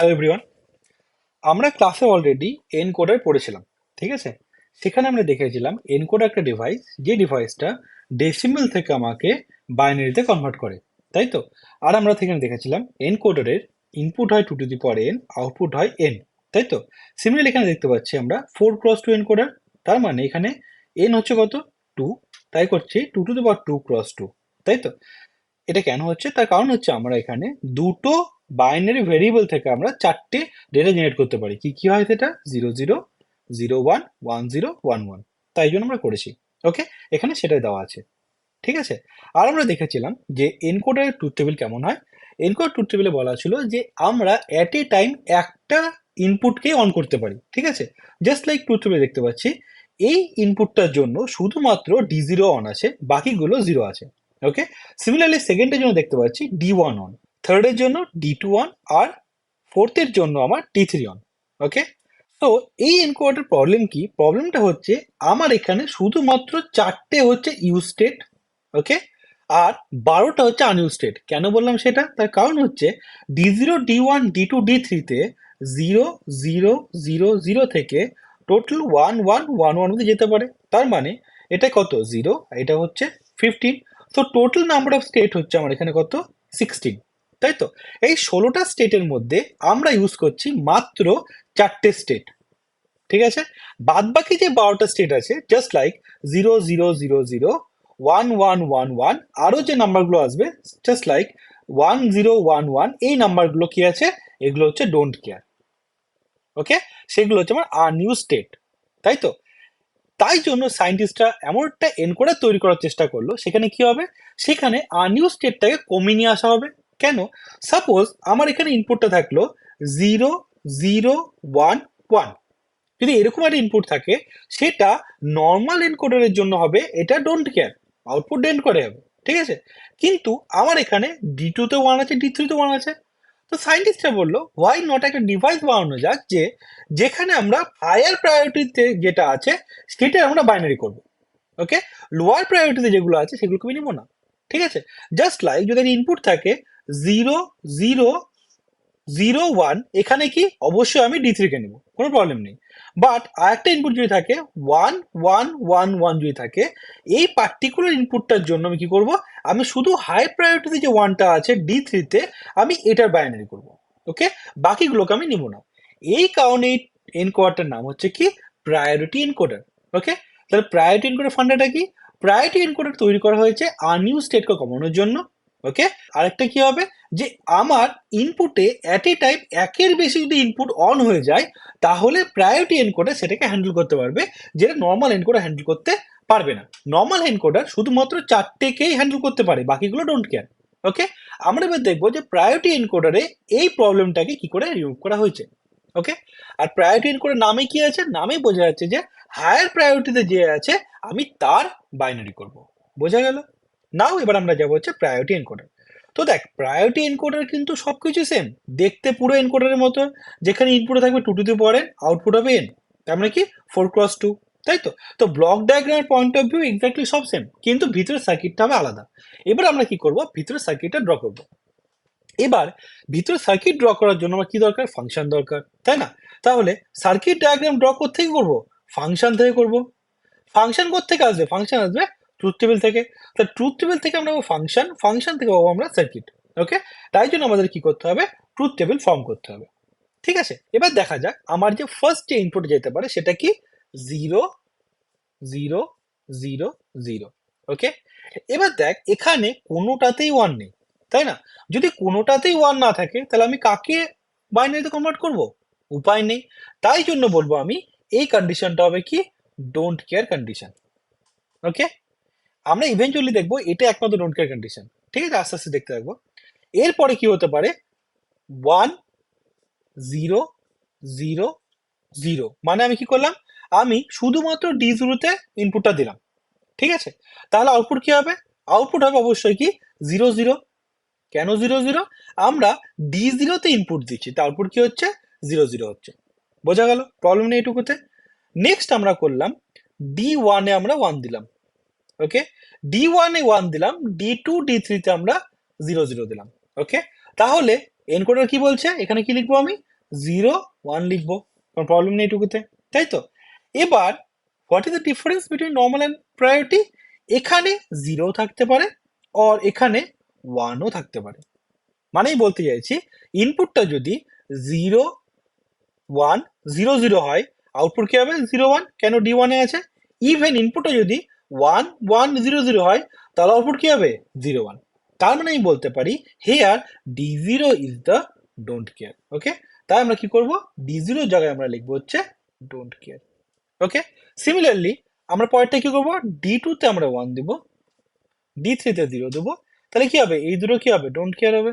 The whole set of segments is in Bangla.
হ্যালো এভরিওয়ান, আমরা ক্লাসে অলরেডি এনকোডার পড়েছিলাম। ঠিক আছে, সেখানে আমরা দেখেছিলাম এনকোডার একটা ডিভাইস, যে ডিভাইসটা ডেসিমেল থেকে আমাকে বাইনারিতে কনভার্ট করে, তাই তো। আর আমরা সেখানে দেখেছিলাম এনকোডারের ইনপুট হয় 2^n, আউটপুট হয় n, তাই তো। সিমিলারলি এখানে দেখতে পাচ্ছি আমরা 4x2 এনকোডার, তার মানে এখানে n হচ্ছে কত, 2, তাই করছি 2^2x2, তাই তো। এটা কেন হচ্ছে, তার কারণ হচ্ছে আমরা এখানে দুটো বাইনারি ভেরিয়েবল থেকে আমরা চারটে ডেটা জেনারেট করতে পারি। কি কি হয় সেটা, 00, 01, 10, 11, তাই জন্য আমরা করেছি। ওকে, এখানে সেটাই দেওয়া আছে। ঠিক আছে, আর আমরা দেখেছিলাম যে এনকোডারের ট্রুথ টেবিল কেমন হয়। এনকোডার ট্রুথ টেবিলে বলা ছিল যে আমরা অ্যাট এ টাইম একটা ইনপুটকে অন করতে পারি। ঠিক আছে, জাস্ট লাইক ট্রুথ টেবিলে দেখতে পাচ্ছি এই ইনপুটটার জন্য শুধুমাত্র D0 অন আছে, বাকিগুলো জিরো আছে। ওকে, সিমিলারলি সেকেন্ডের জন্য দেখতে পাচ্ছি D1 অন, থার্ডের জন্য D2 অন, আর ফোর্থের জন্য আমার D3 অন। ওকে, তো এই এনকোডারের প্রবলেম কি, প্রবলেমটা হচ্ছে আমার এখানে শুধুমাত্র চারটে হচ্ছে ইউজ স্টেট, ওকে, আর 12টা হচ্ছে আনইউজ স্টেট। কেন বললাম সেটা, তার কারণ হচ্ছে D0, D1, D2, D3-তে 0, 0, 0, 0 থেকে টোটাল 1, 1, 1, 1 অব্দি যেতে পারে। তার মানে এটা কত, 0, এটা হচ্ছে 15। তো টোটাল নাম্বার অফ স্টেট হচ্ছে আমার এখানে কত, 16, তাই তো। এই 16টা স্টেটের মধ্যে আমরা ইউজ করছি মাত্র চারটে স্টেট। ঠিক আছে, বাদ বাকি যে 12টা স্টেট আছে, জাস্ট লাইক 0, 0, 0, 0, 1, 1, 1, 1, আরো যে নাম্বারগুলো আসবে জাস্ট লাইক 1, 0, 1, 1, এই নাম্বারগুলো কি আছে, এগুলো হচ্ছে ডোন্ট কেয়ার। ওকে, সেগুলো হচ্ছে আমার আনইউজ স্টেট, তাই তো। তাই জন্য সায়েন্টিস্টরা এমন একটা এনকোডার তৈরি করার চেষ্টা করলো, সেখানে কি হবে, সেখানে আনইউজ স্টেটটাকে কমিয়ে নিয়ে আসা হবে। কেন, সাপোজ আমার এখানে ইনপুটটা থাকলো 0, 0, 1, 1, যদি এরকম একটা ইনপুট থাকে, সেটা নর্মাল এনকোডারের জন্য হবে এটা ডোন্ট কেয়ার, আউটপুট ডেন্ট করে হবে। ঠিক আছে, কিন্তু আমার এখানে D2 তে 1 আছে, D3 তে 1 আছে। তো সায়েন্টিস্টরা বললো হোয়াই নট একটা ডিভাইস বানানো যাক যে যেখানে আমরা হায়ার প্রায়োরিটিতে যেটা আছে সেটা আমরা বাইনারি করব। ওকে, লোয়ার প্রায়োরিটিতে যেগুলো আছে সেগুলোকে আমি নিব না। ঠিক আছে, জাস্ট লাইক যদি ইনপুট থাকে 0, 0, 0, 1, এখানে কি অবশ্যই আমি D3 কে নেব, কোনো প্রবলেম নেই। বাট আরেকটা ইনপুট যদি থাকে 1, 1, 1, 1 যদি থাকে, এই পার্টিকুলার ইনপুটটার জন্য আমি কি করব, আমি শুধু হাই প্রায়োরিটিতে যে ওয়ানটা আছে D3-তে, আমি এটার বাইনারি করব। ওকে, বাকিগুলোকে আমি নিব না। এই কারণে এই এনকোডারটার নাম হচ্ছে কি, প্রায়োরিটি এনকোডার। ওকে, তাহলে প্রায়োরিটি এনকোডার ফান্ডাটা কি, প্রায়োরিটি এনকোডার তৈরি করা হয়েছে আনইউজ স্টেটকে কমানোর জন্য। ওকে, আরেকটা কি হবে, যে আমার ইনপুটে অ্যাট এ টাইম একের বেশি যদি ইনপুট অন হয়ে যায়, তাহলে প্রায়োরিটি এনকোডার সেটাকে হ্যান্ডেল করতে পারবে, যেটা নর্মাল এনকোডার হ্যান্ডেল করতে পারবে না। নর্মাল এনকোডার শুধুমাত্র চারটেকেই হ্যান্ডেল করতে পারে, বাকিগুলো ডোন্ট কেয়ার। ওকে, আমরা এবার দেখবো যে প্রায়োরিটি এনকোডারে এই প্রবলেমটাকে কি করে রিমুভ করা হয়েছে। ওকে, আর প্রায়োরিটি এনকোডার নামে কি আছে, নামে বোঝা যাচ্ছে যে হায়ার প্রায়োরিটিতে যে আছে আমি তার বাইনারি করব। বোঝা গেল। নাও এবার আমরা যাবো হচ্ছে প্রায়োরিটি এনকোডার। তো দেখ, প্রায়োরিটি এনকোডার কিন্তু সবকিছু সেম, দেখতে পুরো এনকোডারের মতো। যেখানে ইনপুটে থাকবে 2^n, আউটপুট হবে n, তার মানে কি 4x2, তাই তো। তো ব্লক ডায়াগ্রামের পয়েন্ট অফ ভিউ এক্স্যাক্টলি সব সেম, কিন্তু ভিতরের সার্কিটটা হবে আলাদা। এবার আমরা কি করব, ভিতরের সার্কিটটা ড্র করব। এবার ভিতরে সার্কিট ড্র করার জন্য আমার কি দরকার, ফাংশন দরকার, তাই না। তাহলে সার্কিট ডায়াগ্রাম ড্র করতে কি করবো, ফাংশন থেকে করব। ফাংশন থেকে আসবে, ফাংশন আসবে ট্রুথ টেবিল থেকে। তা ট্রুথ টেবিল থেকে আমরা পাবো ফাংশন, ফাংশন থেকে পাবো আমরা সার্কিট। ওকে, তাই জন্য আমাদের কি করতে হবে, ট্রুথ টেবিল ফর্ম করতে হবে। ঠিক আছে, এবার দেখা যাক আমার যে ফার্স্ট যে ইনপুট যেতে পারে সেটা কি, 0, 0, 0, 0। ওকে, এবার দেখ এখানে কোনোটাতেই ওয়ান নেই, তাই না। যদি কোনোটাতেই ওয়ান না থাকে, তাহলে আমি কাকে বাইনারিতে কনভার্ট করব, উপায় নেই। তাই জন্য বলবো আমি এই কন্ডিশনটা হবে কি, ডোন্ট কেয়ার কন্ডিশন। ওকে, আমরা ইভেন্চুয়ালি দেখবো এটা একমাত্র ডোন্ট কেয়ার কন্ডিশন। ঠিক আছে, আস্তে আস্তে দেখতে থাকবো। এরপরে কি হতে পারে, 1, 0, 0, 0, মানে আমি কি করলাম, আমি শুধুমাত্র D0-তে ইনপুটটা দিলাম। ঠিক আছে, তাহলে আউটপুট কি হবে, আউটপুট হবে অবশ্যই কি 0, 0। কেন 0, 0, আমরা D0-তে ইনপুট দিচ্ছি, তার আউটপুট কি হচ্ছে 0, 0 হচ্ছে। বোঝা গেল, প্রবলেম নেই এটুকুতে। নেক্সট আমরা করলাম D1-এ আমরা 1 দিলাম। ওকে, D1-এ 1 দিলাম, D2, D3-তে আমরা 0, 0 দিলাম। ওকে, তাহলে এনকোডার কি বলছে, এখানে কি লিখবো আমি, জিরো ওয়ান লিখবো, কোনো প্রবলেম নেই এটুকুতে, তাই তো? এবার what is the difference between normal and priority? এখানে জিরো থাকতে পারে আর এখানে ওয়ানও থাকতে পারে। মানেই বলতে চাইছি ইনপুটটা যদি জিরো ওয়ান জিরো জিরো হয়, আউটপুট কি হবে জিরো ওয়ান, কেন ডি ওয়ানে আছে। ইভেন ইনপুটটা যদি ওয়ান ওয়ান জিরো জিরো হয়, তাহলে আউটপুট কি হবে জিরো ওয়ান। তার মানে আমি বলতে পারি here d zero is the don't care. Okay, তাই আমরা কি করব, ডি জিরোর জায়গায় আমরা লিখবো হচ্ছে ডোন্ট কেয়ার। ওকে, সিমিলারলি আমরা পরেরটা কি করবো, ডি টু তে আমরা ওয়ান দিব, ডি থ্রিতে জিরো দেবো, তাহলে কি হবে এই দুটো কি হবে ডোন্ট কেয়ার হবে।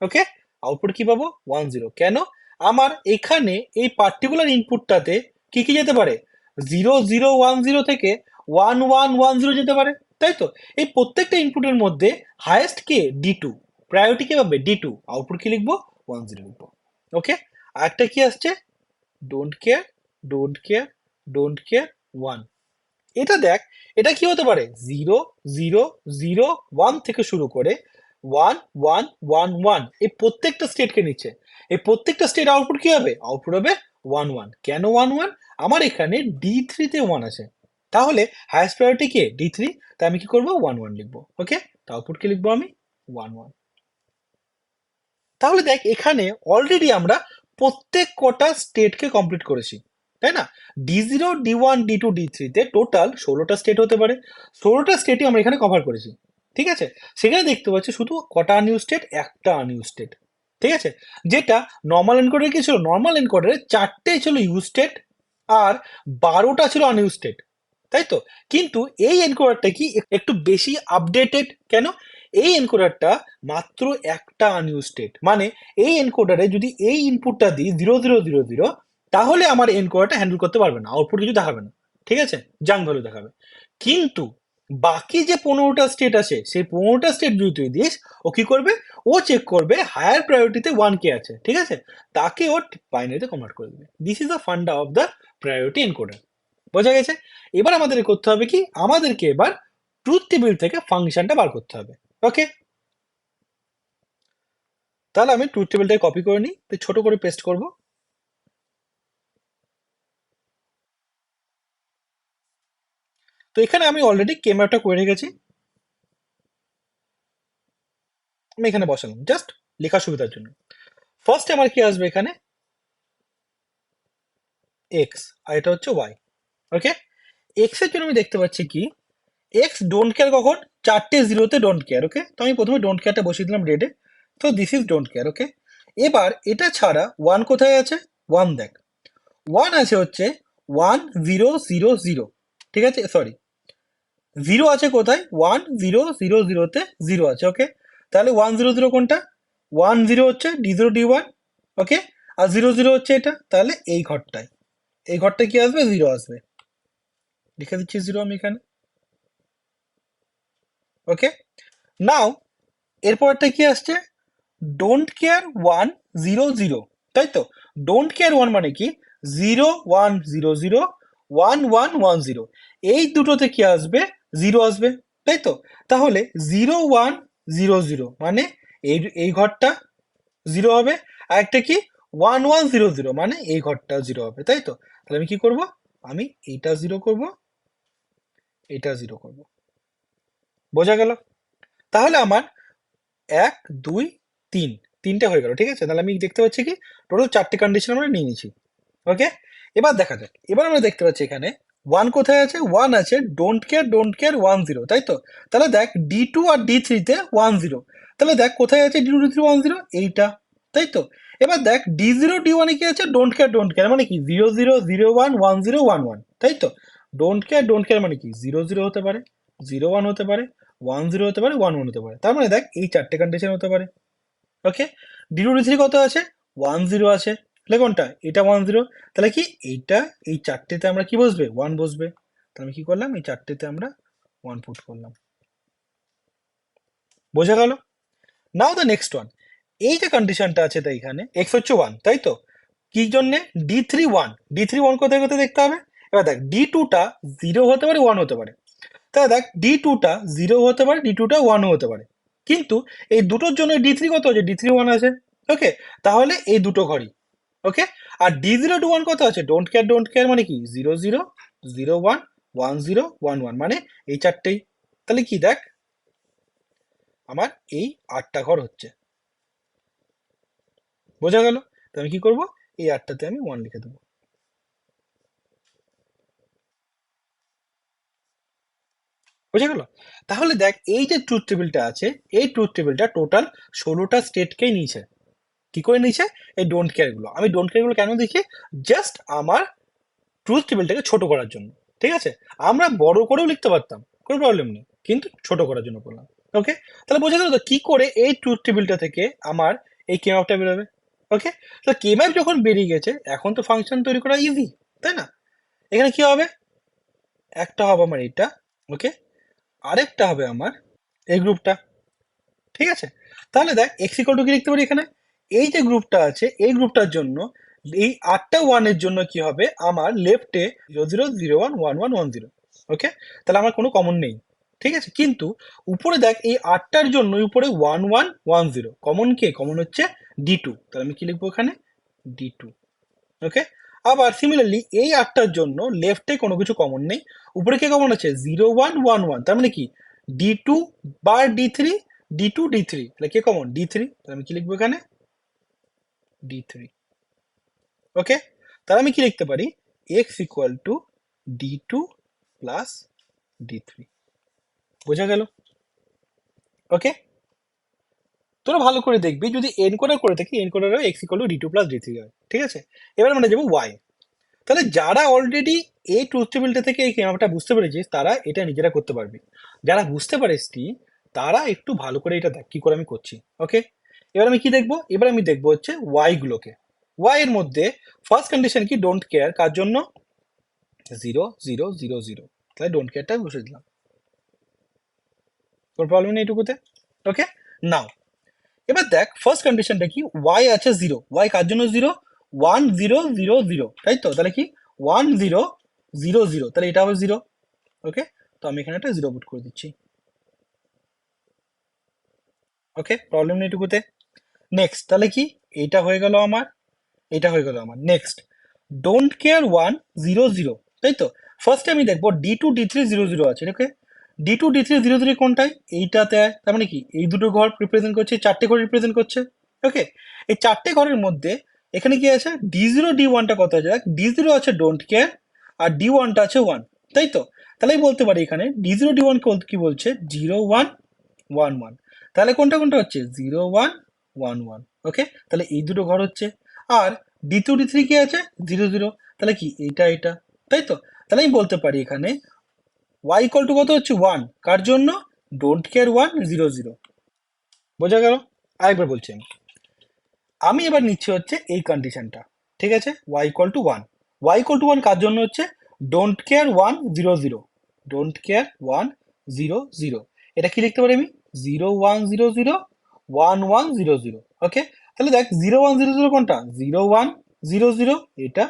ওকে, আউটপুট কি পাবো ওয়ান জিরো। কেন, আমার এখানে এই পার্টিকুলার ইনপুটটাতে কি কি যেতে পারে, জিরো জিরো ওয়ান জিরো থেকে ওয়ান ওয়ান ওয়ান জিরো যেতে পারে, তাই তো? এই প্রত্যেকটা ইনপুটের মধ্যে হায়েস্ট কে ডি টু, প্রায়োরিটি কে পাবে ডি টু, আউটপুট কি লিখবো ওয়ান জিরো লিখবো। ওকে, আরেকটা কি আসছে, don't care don't care don't care one. এটা দেখ, এটা কি হতে পারে জিরো জিরো জিরো ওয়ান থেকে শুরু করে ওয়ান ওয়ান ওয়ান ওয়ান, এই প্রত্যেকটা স্টেটকে নিচ্ছে। এই প্রত্যেকটা স্টেট আউটপুট কি হবে, আউটপুট হবে ওয়ান ওয়ান। কেন ওয়ান ওয়ান, আমার এখানে ডি থ্রিতে ওয়ান আছে, তাহলে highest priority K D three, তাই আমি কি করবো ওয়ান ওয়ান লিখবো। ওকে, তো আউটপুট কি লিখবো আমি ওয়ান ওয়ান। তাহলে দেখ এখানে অলরেডি আমরা প্রত্যেক কটা স্টেটকে কমপ্লিট করেছি, তাই না? D zero D one D two D থ্রিতে টোটাল 16টা স্টেট হতে পারে, 16টা স্টেটই আমরা এখানে কভার করেছি। ঠিক আছে, সেখানে দেখতে পাচ্ছি শুধু কটা আনইউজ স্টেট, একটা আনইউজ স্টেট। ঠিক আছে, যেটা নর্মাল এনকোডারে কি ছিল, নর্মাল এনকোডারে 4টে ছিল ইউজ স্টেট আর 12টা ছিল আনইউজ স্টেট, তাই তো? কিন্তু এই এনকোডারটা কি একটু বেশি আপডেটেড। কেন, এই এনকোডারটা মাত্র একটা আনইউজ স্টেট, মানে এই এনকোডারে যদি এই ইনপুটটা দিই জিরো জিরো জিরো জিরো, তাহলে আমার এনকোডারটা হ্যান্ডেল করতে পারবে না, আউটপুট কিছু দেখাবে না। ঠিক আছে, জাঙ্ক ভ্যালু দেখাবে। কিন্তু বাকি যে 15টা স্টেট আছে, সেই 15টা স্টেট যদি তুই দিস, ও কি করবে, ও চেক করবে হায়ার প্রায়োরিটিতে ওয়ান কে আছে, ঠিক আছে, তাকে ও বাইনারিতে কনভার্ট করে দেবে। This is the funda of the priority encoder. বোঝা গেছে? এবার আমাদের করতে হবে কি, আমাদেরকে এবার ট্রুথ টেবিল থেকে ফাংশনটা বার করতে হবে। ওকে, তাহলে আমি ট্রুথ টেবিলটাকে কপি করে নিই, তো ছোট করে পেস্ট করব। তো এখানে আমি অলরেডি কে ম্যাপটা করে রেখেছি, আমি এখানে বসালাম জাস্ট লেখার সুবিধার জন্য। ফার্স্টে আমার কি আসবে এখানে এক্স, আর এটা হচ্ছে ওয়াই। ওকে, এক্স এর জন্য আমি দেখতে পাচ্ছি কি, এক্স ডোন্ট কেয়ার কখন, 4টে জিরোতে ডোন্ট কেয়ার। ওকে, তো আমি প্রথমে ডোন্ট কেয়ারটা বসিয়ে দিলাম রেডে, তো দিস ইজ ডোন্ট কেয়ার। ওকে, এবার এটা ছাড়া ওয়ান কোথায় আছে, ওয়ান দেখ, ওয়ান আছে হচ্ছে ওয়ান জিরো জিরো জিরো, ঠিক আছে, সরি জিরো আছে কোথায়, ওয়ান জিরো জিরো জিরোতে জিরো আছে। ওকে, তাহলে ওয়ান জিরো জিরো কোনটা, ওয়ান জিরো হচ্ছে ডি জিরো ডি ওয়ান। ওকে, আর জিরো জিরো হচ্ছে এটা, তাহলে এই ঘরটায়, এই ঘরটায় কি আসবে জিরো আসবে, লিখে দিচ্ছি জিরো আমি এখানে। ওকে, নাও এরপরটা কি আসছে, don't care one zero zero, তাই তো? ডোন্ট কেয়ার ওয়ান মানে কি, zero one zero zero one one one zero, এই দুটোতে কি আসবে জিরো আসবে, তাই তো? তাহলে জিরো ওয়ান জিরো জিরো মানে এই এই ঘরটা জিরো হবে, আর একটা কি ওয়ান ওয়ান জিরো জিরো মানে এই ঘরটা জিরো হবে, তাই তো? তাহলে আমি কি করব, আমি এইটা জিরো করব, এটা জিরো করব। বোঝা গেল? তাহলে আমার এক দুই তিন, তিনটে হয়ে গেল। ঠিক আছে, তাহলে আমি দেখতে পাচ্ছি কি টোটাল 4টে কন্ডিশন আমরা নিয়ে নিয়েছি। ওকে, এবার দেখা যাক, এবার আমরা দেখতে পাচ্ছি এখানে ওয়ান কোথায় আছে, ওয়ান আছে ডোন্ট কেয়ার ওয়ান জিরো, তাই তো? তাহলে দেখ ডি টু আর ডি থ্রিতে ওয়ান জিরো, তাহলে দেখ কোথায় আছে D two D three one zero, এইটা, তাই তো? এবার দেখ ডি জিরো ডি ওয়ানে কি আছে, ডোন্ট কেয়ার মানে কি zero zero zero one one zero one one, তাই তো? ডোন্ট কেয়ার মানে কি জিরো জিরো হতে পারে, জিরো ওয়ান হতে পারে, ওয়ান জিরো হতে পারে, ওয়ান ওয়ান হতে পারে। তার মানে দেখ এই 4টে কন্ডিশন হতে পারে। ওকে, ডি টু ডি থ্রি কত আছে, ওয়ান জিরো আছে, তাহলে কোনটা এটা ওয়ান জিরো, তাহলে কি এইটা এই 4টেতে আমরা কি বসবে ওয়ান বসবে, তাহলে আমি কি করলাম এই 4টেতে আমরা ওয়ান পুট করলাম। বোঝা গেল? নাও দ্য নেক্সট ওয়ান, এই যে কন্ডিশনটা আছে তাই এখানে এক্স হচ্ছে ওয়ান, তাই তো? কি জন্যে, ডি থ্রি ওয়ান কোথায় কোথায় দেখতে হবে। এবার দেখ ডি টুটা জিরো হতে পারে ওয়ান হতে পারে, তাহলে দেখ ডি টুটা জিরো হতে পারে, ডি টুটা ওয়ানও হতে পারে, কিন্তু এই দুটোর জন্য ডি থ্রি কত আছে, ডি থ্রি ওয়ান আছে। ওকে, তাহলে এই দুটো ঘরই, ওকে, আর D0 to 1 কত আছে? ডোন্ট কেয়ার মানে কি 0 0 0 1 1 0 1 1, মানে এই চারটেই। তাহলে কি দেখ, আমার এই 8টা ঘর হচ্ছে, বোঝা গেল? তো আমি কি করব, এই 8টাতে আমি 1 লিখে দেবো। বোঝা গেল? তাহলে দেখ, এই যে ট্রুথ টেবিলটা আছে, এই ট্রুথ টেবিলটা টোটাল 16টা স্টেটকেই নিয়েছে। কি করে নিয়েছে? এই ডোন্ট কেয়ার গুলো। আমি ডোন্ট কেয়ার গুলো কেন দেখি? জাস্ট আমার ট্রুথ টেবিলটাকে ছোট করার জন্য। ঠিক আছে, আমরা বড় করেও লিখতে পারতাম, কোনো প্রবলেম নেই, কিন্তু ছোট করার জন্য করলাম। ওকে, তাহলে বোঝা গেল তো কি করে এই ট্রুথ টেবিলটা থেকে আমার এই কে ম্যাপটা বেরোবে। ওকে, তো কে ম্যাপ যখন বেরিয়ে গেছে, এখন তো ফাংশন তৈরি করা ইজি, তাই না? এখানে কি হবে? একটা হবে আমার এটা, ওকে, আরেকটা হবে আমার এই গ্রুপটা। ঠিক আছে, তাহলে দেখ এক্স ইকুয়াল টু কি লিখতে পারি এখানে? এই যে গ্রুপটা আছে, এই গ্রুপটার জন্য এই 8টা ওয়ানের জন্য কি হবে, আমার লেফটে 0 0 0 1 1 1 1 0। ওকে, তাহলে আমার কোনো কমন নেই। ঠিক আছে, কিন্তু উপরে দেখ এই 8টার জন্য উপরে 1 1 1 0, কমন কে? কমন হচ্ছে D2, তাহলে আমি কি লিখবো এখানে? D2। ওকে, আবার সিমিলারলি এই 8টার জন্য লেফটে কোনো কিছু কমন নেই, উপরে কে কমন আছে? 0 1 1 1, তার মানে কি D2 বার D3, D2 D3, তাহলে কে কমন? D3, তাহলে আমি কি লিখবো এখানে? D3। ওকে, তাহলে আমি কি লিখতে পারি? x equal to D2 plus D3। বোঝা গেল? ওকে, তোরা ভালো করে দেখবি, যদি এনকোডার করে থাকি, এনকোডারও x equal to D2 plus D3 হয়। ঠিক আছে, এবার আমরা যাবো y। তাহলে যারা অলরেডি এই ট্রুথ টেবিলটা থেকে এই কেমাপটা বুঝতে পেরেছিস, তারা এটা নিজেরা করতে পারবি। যারা বুঝতে পারিসনি, তারা একটু ভালো করে এটা দেখ কি করে আমি করছি। ওকে, এবার আমি কি দেখবো? এবার আমি দেখবো হচ্ছে ওয়াই গুলোকে। ওয়াই এর মধ্যে ফার্স্ট কন্ডিশন কি? Don't care. কার জন্য? 0 0 0 0, তাহলে ডোন্ট কেয়ারটা বসে দিলাম, কোনো প্রবলেম নেই এটুকুতে। ওকে, নাও এবার দেখ ফার্স্ট কন্ডিশনটা কি? ওয়াই আছে 0, ওয়াই কার জন্য 0? 1 0 0 0, তাই তো? তাহলে কি 1 0 0 0, তাহলে এটা হবে 0। ওকে, তো আমি এখানে একটা 0 পুট করে দিচ্ছি। ওকে, প্রবলেম নেই এটুকুতে। নেক্সট, তাহলে কি এইটা হয়ে গেল আমার, এটা হয়ে গেল আমার। নেক্সট, ডোন্ট কেয়ার 1 0 0, তাই তো? ফার্স্টে আমি দেখবো D2 D3 0 0 আছে। ওকে, D2 D3 0 0 কোনটায়? এইটাতে। তার মানে কি এই দুটো ঘর রিপ্রেজেন্ট করছে, চারটে ঘর রিপ্রেজেন্ট করছে। ওকে, এই চারটে ঘরের মধ্যে এখানে কি আছে? D0 D1টা কত আছে? দেখ, D0 আছে ডোন্ট কেয়ার, আর D1টা আছে 1, তাই তো? তাহলে আমি বলতে পারি এখানে D0 D1 কি বলছে? 0 1 1 1, তাহলে কোনটা কোনটা হচ্ছে? 0 1 1 1। ওকে, তাহলে এই দুটো ঘর হচ্ছে। আর D2 D3 কি আছে? 0 0, তাহলে কি এটা এটা, তাই তো? তাহলে আমি বলতে পারি এখানে y ইকুয়াল টু কত হচ্ছে? 1, কার জন্য? Don't care 1 0 0। বোঝা গেল? আরেকবার বলছি আমি। আমি এবার নিচ্ছি হচ্ছে এই কন্ডিশনটা। ঠিক আছে, y equal to 1, y equal to 1 কার জন্য হচ্ছে? Don't care 1 0 0, don't care 1 0 0। এটা কি লিখতে পারি আমি? 0 1 0 0 1 1 0 0। ওকে, তাহলে দেখ 0 1 0 0 কোনটা? 0 1 0 0 এটা,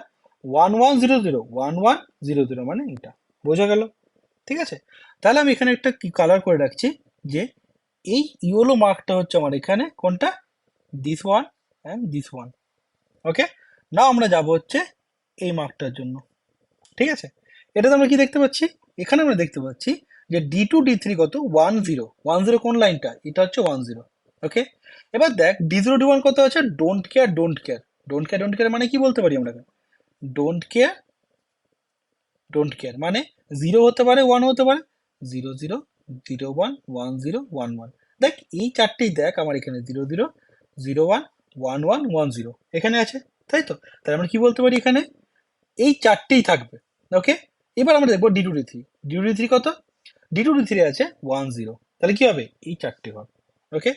1 1 0 0 1 1 0 0, মানে এটা। বোঝা গেল? ঠিক আছে, তাহলে আমি এখানে একটা কি কালার করে রাখছি, যে এই ইয়েলো মার্কটা হচ্ছে আমার এখানে কোনটা? This one and this one. Okay, now আমরা যাব হচ্ছে এই মার্কটার জন্য। ঠিক আছে, এটাতে আমরা কি দেখতে পাচ্ছি? এখানে আমরা দেখতে পাচ্ছি যে D2 D3 কত? 1 0 1 0, কোন লাইনটা? এটা হচ্ছে 1 0। ওকে, এবার দেখ D0 D1 কত আছে? Don't care don't care. Don't care don't care মানে কি বলতে পারি আমরা? ডোন্ট কেয়ার ডোন্ট কেয়ার মানে 0 হতে পারে, 1 হতে পারে, 0 0 0 1 1 0 1 1। দেখ এই চারটেই দেখ আমার এখানে 0 0 0 1 1 1 1 0 এখানে আছে, তাই তো? তাহলে আমরা কি বলতে পারি এখানে? এই চারটেই থাকবে। ওকে, এবার আমরা দেখবো D2 D3। D2 D3 কত? D2 D3 আছে 1 0, তাহলে কি হবে? এই চারটে ঘর। ওকে,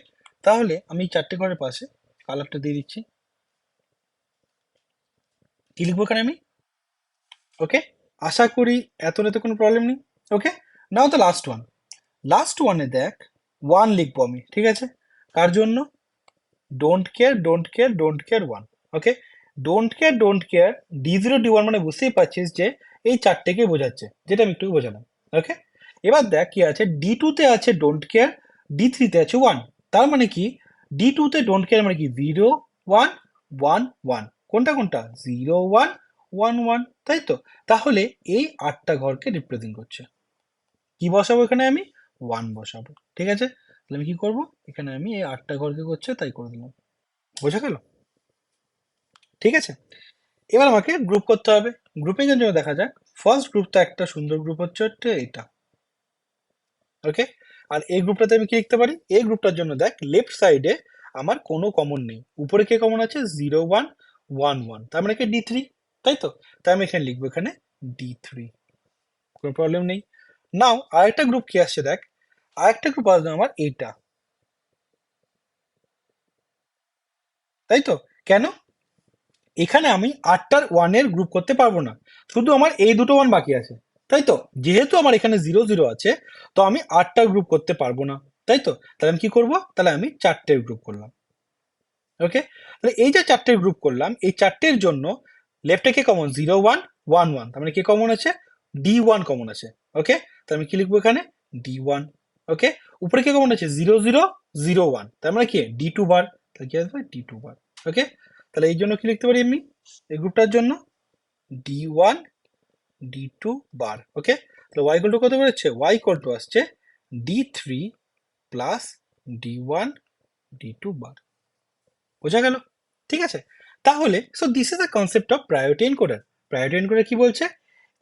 তাহলে আমি এই চারটে ঘরের পাশে কালারটা দিয়ে দিচ্ছি। কি লিখবো এখানে আমি? ওকে, আশা করি এতটাতে কোনো প্রবলেম নেই। ওকে, নাও তো লাস্ট ওয়ান। লাস্ট ওয়ানে দেখ 1 লিখবো আমি। ঠিক আছে, কার জন্য? Don't care don't care don't care 1। Okay, don't care D0 D1, মানে বুঝতেই পারছিস যে এই চারটেকে বোঝাচ্ছে, যেটা আমি একটু বোঝালাম। ওকে, এবার দেখ কি আছে? D2 তে আছে ডোন্ট কেয়ার, D3 তে আছে 1, তার মানে কি D2 তে ডোন্ট কেয়ার মানে কি 0 1 1 1। কোনটা কোনটা 0 1 1 1, তাই তো? তাহলে এই 8টা ঘরকে রিপ্রেজেন্ট করছে। কি বসাবো এখানে আমি? 1 বসাবো। ঠিক আছে, তাহলে আমি কি করব, এখানে আমি এই 8টা ঘরকে করছে তাই করে দিলাম। বোঝা গেল? ঠিক আছে, এবার আমাকে গ্রুপ করতে হবে। গ্রুপিং এর জন্য দেখা যাক, ফার্স্ট গ্রুপটা একটা সুন্দর গ্রুপ হচ্ছে এটা। ওকে, আর এই গ্রুপটাতে আমি কি লিখতে পারি? এই গ্রুপটার জন্য দেখ, লেফট সাইডে আমার কোনো কমন নেই, উপরে কে কমন আছে? 0 1 1 1, তার মানে কি D3, তাই তো? তাই আমি এখানে লিখবো এখানে D3, কোনো প্রবলেম নেই। নাও আরেকটা গ্রুপ কি আসছে দেখ, আরেকটা গ্রুপ আসবে আমার এইটা, তাই তো? কেন? এখানে আমি 8টার 1 এর গ্রুপ করতে পারবো না, শুধু আমার এই দুটো 1 বাকি আছে, তাই তো? যেহেতু আমার এখানে 0 0 আছে, তো আমি 8টার গ্রুপ করতে পারবো না, তাই তো? তাহলে আমি কি করব? তাহলে আমি 4টের গ্রুপ করলাম। ওকে, তাহলে এই যে 4টের গ্রুপ করলাম, এই 4টের জন্য লেফটে কে কমন? 0 1 1 1, তার মানে কে কমন আছে? D1 কমন আছে। ওকে, তাহলে আমি কি লিখবো এখানে? D1। ওকে, উপরে কে কমন আছে? 0 0 0 1, তার মানে কি D2 বার, তাহলে কি আসবে? D2 বার। ওকে, তাহলে এই জন্য কি লিখতে পারি আমি এই গ্রুপটার জন্য? D1 D2 বার। ওকে, তাহলে y ইকুয়াল টু কত বেরোচ্ছে? y ইকুয়াল টু আসছে D3 প্লাস D1 D2 বার। বোঝা গেল? ঠিক আছে, তাহলে so this is the concept of priority encoder. Priority encoder কি বলছে?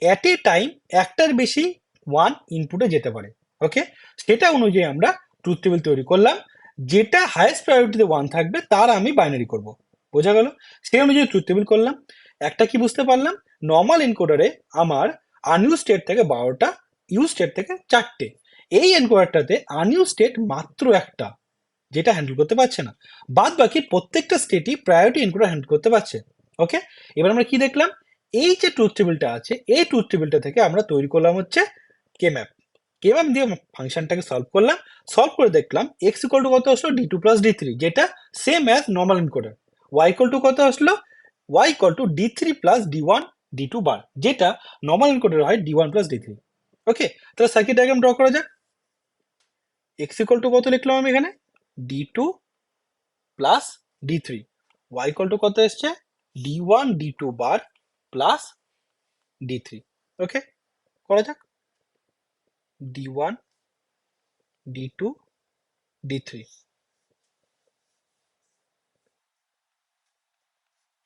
অ্যাট এ টাইম একটার বেশি ওয়ান ইনপুটে যেতে পারে। ওকে, সেটা অনুযায়ী আমরা ট্রুথ টেবিল তৈরি করলাম, যেটা হাইয়েস্ট প্রায়োরিটিতে ওয়ান থাকবে তার আমি বাইনারি করব। বোঝা গেল? সেই অনুযায়ী ট্রুথ টেবিল করলাম। একটা কি বুঝতে পারলাম, নর্মাল এনকোডারে আমার আনইউজ স্টেট থেকে 12টা, ইউজ স্টেট থেকে 4টে। এই এনকোডারটাতে আনইউজ স্টেট মাত্র একটা, যেটা হ্যান্ডেল করতে পারছে না, বাদ বাকি প্রত্যেকটা স্টেটই প্রায়োরিটি এনকোডার হ্যান্ডেল করতে পারছে। ওকে, এবার আমরা কি দেখলাম, এই যে ট্রুথ টেবিলটা আছে, এই ট্রুথ টেবিলটা থেকে আমরা তৈরি করলাম হচ্ছে কে ম্যাপ। কে ম্যাপ দিয়ে ফাংশনটাকে সলভ করলাম, সলভ করে দেখলাম এক্স ইকুয়াল টু কত আসলো? D2 প্লাস D3, যেটা same as normal encoder. Y equal to কত আসলো? Y equal to D3 plus D1 D2 bar, যেটা নর্মাল এনকোডার হয় D1 প্লাস D3। ওকে, তাহলে সার্কিট ডায়াগ্রাম ড্র করা যাক। এক্স ইকুয়াল টু কত লিখলাম আমি এখানে? D2 plus D3, y equal to কত এসছে? D1 D2 বার প্লাস D3। ওকে, করা যাক। D1 D2 D3,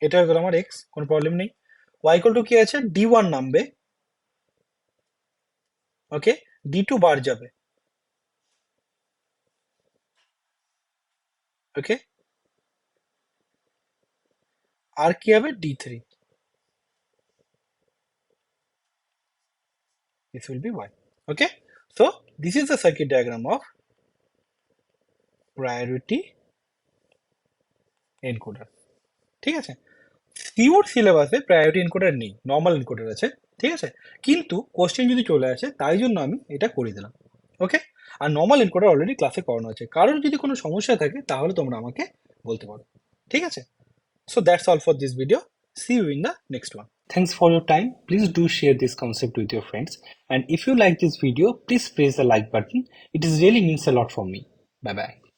এটা হয়ে গেল আমার x, কোনো প্রবলেম নেই। y ইকুয়াল টু কি আছে? D1 নামবে, ওকে, D2 বার যাবে, ওকে, আর কি হবে? D3, this will be y. Okay, so this is the circuit diagram of priority encoder. ঠিক আছে, পিওর সিলেবাসে প্রায়োরিটি এনকোডার নেই, নর্মাল এনকোডার আছে। ঠিক আছে, কিন্তু কোশ্চেন যদি চলে আসে তাই জন্য আমি এটা করে দিলাম। ওকে, আর নর্মাল এনকোডার অলরেডি ক্লাসে করানো আছে, কারোর যদি কোনো সমস্যা থাকে তাহলে তোমরা আমাকে বলতে পারো। ঠিক আছে, so that's all for this video, see you in the next one. Thanks for your time. Please do share this concept with your friends. And if you like this video, please press the like button. It is really means a lot for me. Bye bye.